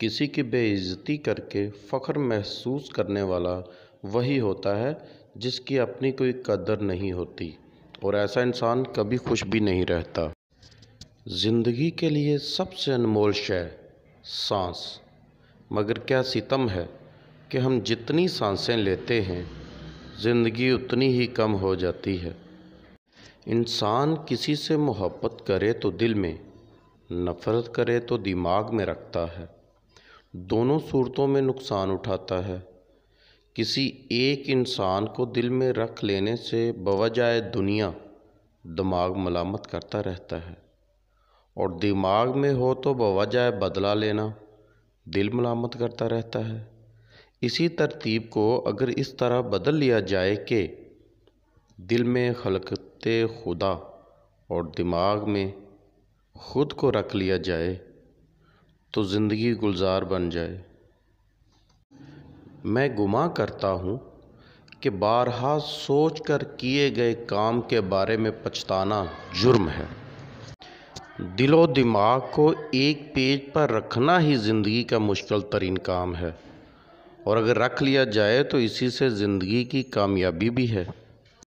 کسی کی بے عزتی کر کے فخر محسوس کرنے والا وہی ہوتا ہے جس کی اپنی کوئی قدر نہیں ہوتی، اور ایسا انسان کبھی خوش بھی نہیں رہتا۔ زندگی کے لیے سب سے انمول شے سانس، مگر کیا ستم ہے کہ ہم جتنی سانسیں لیتے ہیں زندگی اتنی ہی کم ہو جاتی ہے۔ انسان کسی سے محبت کرے تو دل میں، نفرت کرے تو دماغ میں رکھتا ہے، دونوں صورتوں میں نقصان اٹھاتا ہے۔ کسی ایک انسان کو دل میں رکھ لینے سے بوجہ دنیا دماغ ملامت کرتا رہتا ہے، اور دماغ میں ہو تو بوجہ بدلہ لینا دل ملامت کرتا رہتا ہے۔ اسی ترتیب کو اگر اس طرح بدل لیا جائے کہ دل میں خلقت خدا اور دماغ میں خود کو رکھ لیا جائے تو زندگی گلزار بن جائے۔ میں گمان کرتا ہوں کہ بارہا سوچ کر کیے گئے کام کے بارے میں پچھتانا جرم ہے۔ دل و دماغ کو ایک پیج پر رکھنا ہی زندگی کا مشکل ترین کام ہے، اور اگر رکھ لیا جائے تو اسی سے زندگی کی کامیابی بھی ہے۔